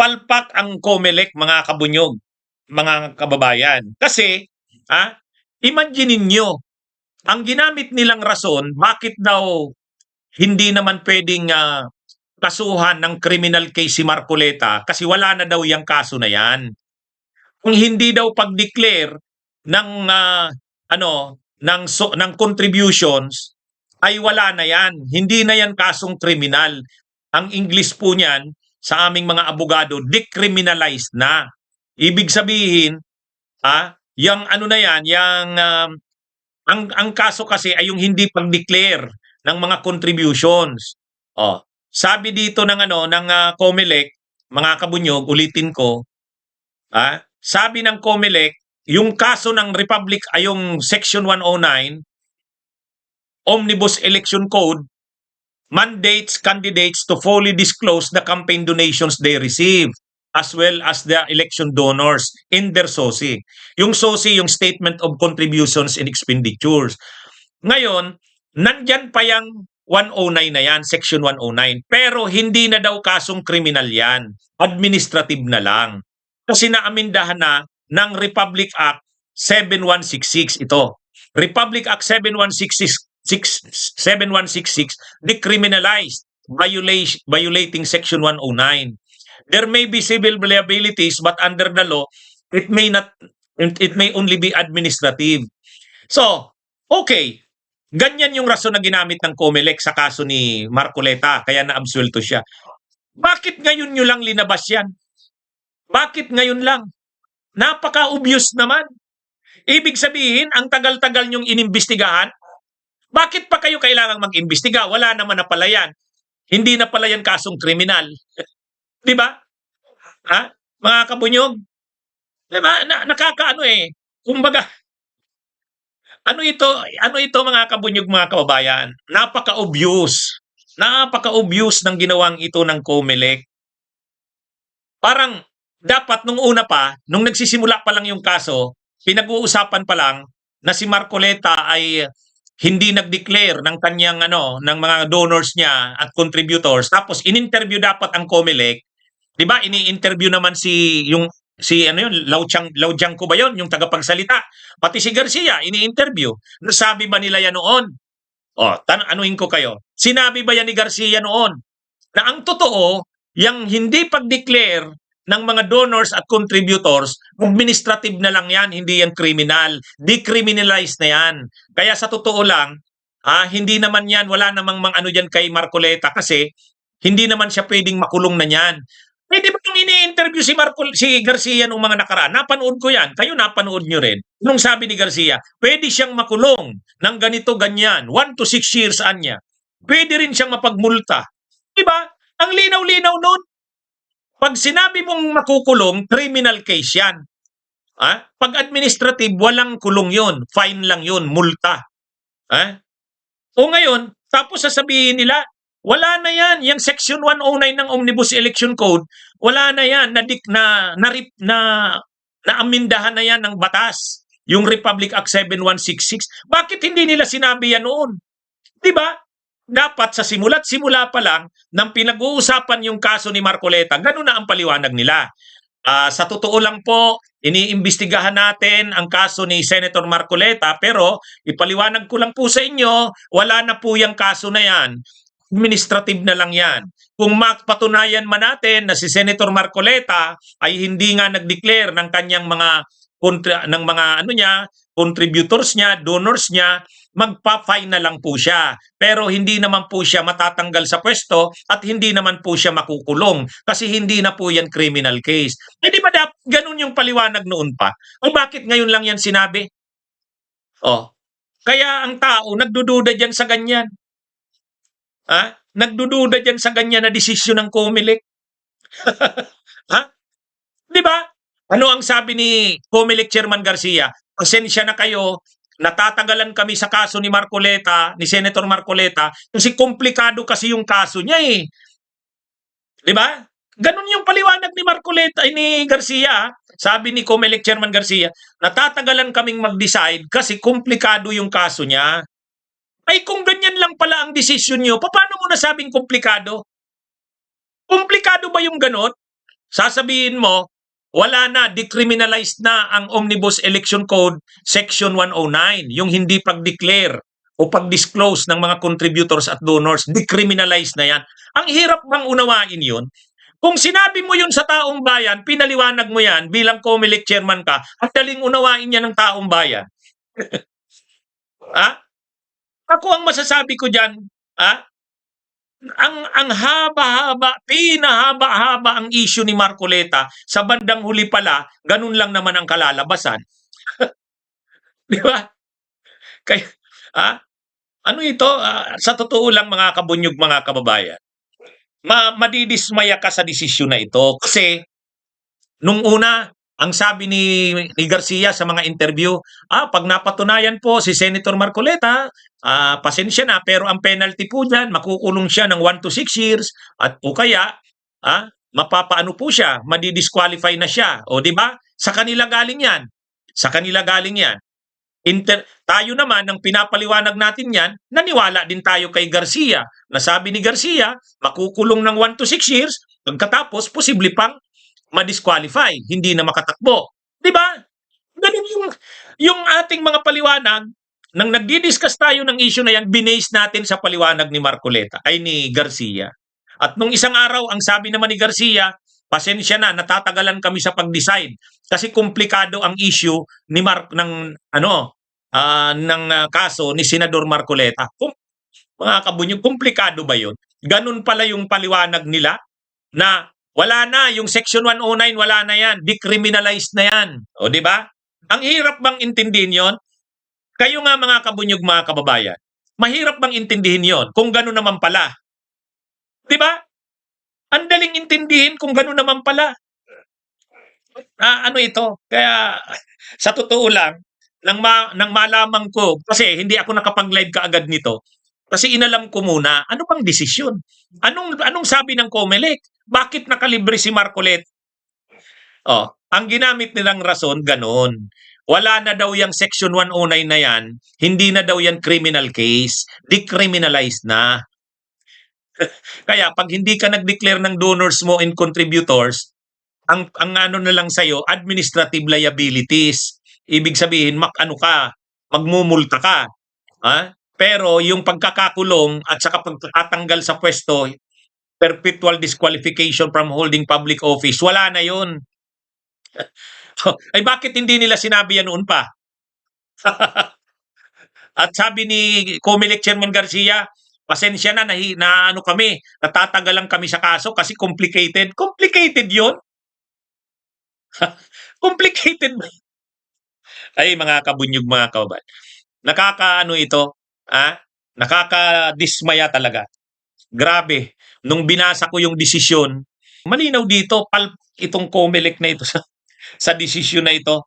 palpak ang COMELEC, mga kabunyog, mga kababayan. Kasi, imagine ninyo, ang ginamit nilang rason, bakit daw hindi naman pwedeng kasuhan ng criminal case si Marcoleta kasi wala na daw yung kaso na yan. Kung hindi daw pag-declare ng ng contributions ay wala na yan. Hindi na yan kasong kriminal. Ang English po niyan sa aming mga abogado, decriminalized na. Ibig sabihin, yung ano na yan, yung ang kaso kasi ay yung hindi pag-declare ng mga contributions. Sabi dito ng COMELEC, mga kabunyog, ulitin ko, sabi ng COMELEC, yung kaso ng Republic ay yung Section 109, Omnibus Election Code, mandates candidates to fully disclose the campaign donations they receive as well as the election donors in their SOSI. Yung SOSI, yung Statement of Contributions and Expenditures. Ngayon, nandyan pa yung 109 na yan, Section 109. Pero hindi na daw kasong kriminal yan. Administrative na lang. Kasi naamindahan na ng Republic Act 7166 ito. Republic Act 7166 decriminalized violating Section 109. There may be civil liabilities but under the law, it may only be administrative. So, okay. Ganyan yung rason na ginamit ng COMELEC sa kaso ni Marcoleta, kaya na-absuelto siya. Bakit ngayon nyo lang linabas yan? Bakit ngayon lang? Napaka-obvious naman. Ibig sabihin, ang tagal-tagal nyong inimbestigahan, bakit pa kayo kailangang mag-imbestiga? Wala naman na pala yan. Hindi na pala yan kasong kriminal. Di ba? Mga kabunyog? Di ba? Nakakaano eh. Kumbaga, ano ito mga kabunyog, mga kababayan? Napaka-obvious. Napaka-obvious ng ginawang ito ng COMELEC. Parang dapat nung una pa, nung nagsisimula pa lang yung kaso, pinag-uusapan pa lang na si Marcoleta ay hindi nag-declare ng kanyang ng mga donors niya at contributors. Tapos in-interview dapat ang COMELEC. 'Di ba? Ini-interview naman si Lau Jiangco ba 'yon, yung tagapagsalita. Pati si Garcia ini-interview. Nasabi ba nila yan noon? Anuhin ko kayo. Sinabi ba yan ni Garcia noon na ang totoo, yung hindi pag-declare ng mga donors at contributors, administrative na lang yan, hindi yan criminal. Decriminalized na yan. Kaya sa totoo lang, hindi naman yan, wala namang dyan kay Marcoleta kasi hindi naman siya pwedeng makulong na yan. Pwede ba nung ini-interview si Garcia nung mga nakaraan? Napanood ko yan. Kayo napanood nyo rin. Nung sabi ni Garcia, pwede siyang makulong ng ganito, ganyan. 1 to 6 years anya. Pwede rin siyang mapagmulta. Diba? Ang linaw-linaw nun. Pag sinabi mong makukulong, criminal case yan. Pag administrative, walang kulong yun. Fine lang yun, multa. O ngayon, tapos sasabihin nila, wala na yan. Yung Section 109 ng Omnibus Election Code, wala na yan. Naamindahan na yan ng batas. Yung Republic Act 7166. Bakit hindi nila sinabi yan noon? Diba? Dapat sa simula pa lang nang pinag-uusapan yung kaso ni Marcoleta, ganun na ang paliwanag nila. Sa totoo lang po, iniimbestigahan natin ang kaso ni Senator Marcoleta, pero ipaliwanag ko lang po sa inyo, wala na po yung kaso na yan. Administrative na lang yan. Kung mapatunayan man natin na si Senator Marcoleta ay hindi nga nag-declare ng kanyang mga contributors niya, donors niya, magpa-fine na lang po siya. Pero hindi naman po siya matatanggal sa pwesto at hindi naman po siya makukulong kasi hindi na po yan criminal case. Di ba ganun yung paliwanag noon pa? O bakit ngayon lang yan sinabi? Kaya ang tao nagdududa dyan sa ganyan. Nagdududa dyan sa ganyan na desisyon ng COMELEC. Di ba? Ano ang sabi ni COMELEC Chairman Garcia? Pasensya na kayo, natatagalan kami sa kaso ni Marcoleta, ni Senator Marcoleta, kasi komplikado kasi yung kaso niya eh. Di ba? Ganun yung paliwanag ni Marcoleta, ni Garcia. Sabi ni COMELEC Chairman Garcia, natatagalan kaming mag-decide kasi komplikado yung kaso niya. Ay kung ganyan lang pala ang desisyon nyo, paano mo nasabing komplikado? Komplikado ba yung ganon? Sasabihin mo, wala na, decriminalized na ang Omnibus Election Code Section 109, yung hindi pag-declare o pag-disclose ng mga contributors at donors, decriminalized na yan. Ang hirap bang unawain yun? Kung sinabi mo yun sa taong bayan, pinaliwanag mo yan bilang COMELEC chairman ka, at daling unawain yan ng taong bayan. Ha? Ako ang masasabi ko dyan, ha? Ang haba-haba, pinahaba-haba ang issue ni Marcoleta, sa bandang huli pala, ganun lang naman ang kalalabasan. Di ba? Kaya, ha? Ano ito? Sa totoo lang mga kabunyog, mga kababayan, madidismaya ka sa desisyon na ito. Kasi, nung una, ang sabi ni Garcia sa mga interview, pag napatunayan po si Senator Marcoleta, pasensya na, pero ang penalty po dyan, makukulong siya ng 1 to 6 years, at o kaya, mapapaano po siya, madidisqualify na siya. O di ba? Sa kanila galing yan. Sa kanila galing yan. Tayo naman, nang pinapaliwanag natin yan, naniwala din tayo kay Garcia. Nasabi ni Garcia, makukulong ng 1 to 6 years, pagkatapos, posible pang ma-disqualify, hindi na makatakbo. Di ba? Ganun yung ating mga paliwanag, nang nagdi-discuss tayo ng issue na yan, binase natin sa paliwanag ni Marcoleta, ay ni Garcia. At nung isang araw, ang sabi naman ni Garcia, pasensya na, natatagalan kami sa pag-decide kasi komplikado ang issue ni kaso ni Senador Marcoleta. Mga kabunyog, komplikado ba 'yun? Ganun pala yung paliwanag nila na wala na yung Section 109, wala na 'yan, decriminalized na 'yan. O di ba? Ang hirap bang intindihin 'yon? Kayo nga mga kabunyog, mga kababayan, mahirap bang intindihin 'yon kung ganun naman pala? Di ba? Ang daling intindihin kung gano'n naman pala. Ano ito, kaya sa totoo lang, nang malaman ko, kasi hindi ako nakapag-live kaagad nito, kasi inalam ko muna, ano bang desisyon? Anong sabi ng COMELEC? Bakit nakalibre si Marcoleta? Ang ginamit nilang rason, gano'n. Wala na daw yung Section 109 na yan, hindi na daw yan criminal case, decriminalized na. Kaya pag hindi ka nag-declare ng donors mo and contributors, ang ano na lang sa'yo, administrative liabilities. Ibig sabihin, magmumulta ka. Pero yung pagkakakulong at saka pagtatanggal sa pwesto, perpetual disqualification from holding public office, wala na yun. Ay bakit hindi nila sinabi yan noon pa? At sabi ni COMELEC Chairman Garcia, pasensya na, ano kami, natatagalan kami sa kaso kasi complicated. Complicated yun? Complicated ba? Ay mga kabunyog, mga kababayan. Nakakaano ito, nakakadismaya talaga. Grabe. Nung binasa ko yung desisyon, malinaw dito, itong COMELEC na ito sa desisyon na ito.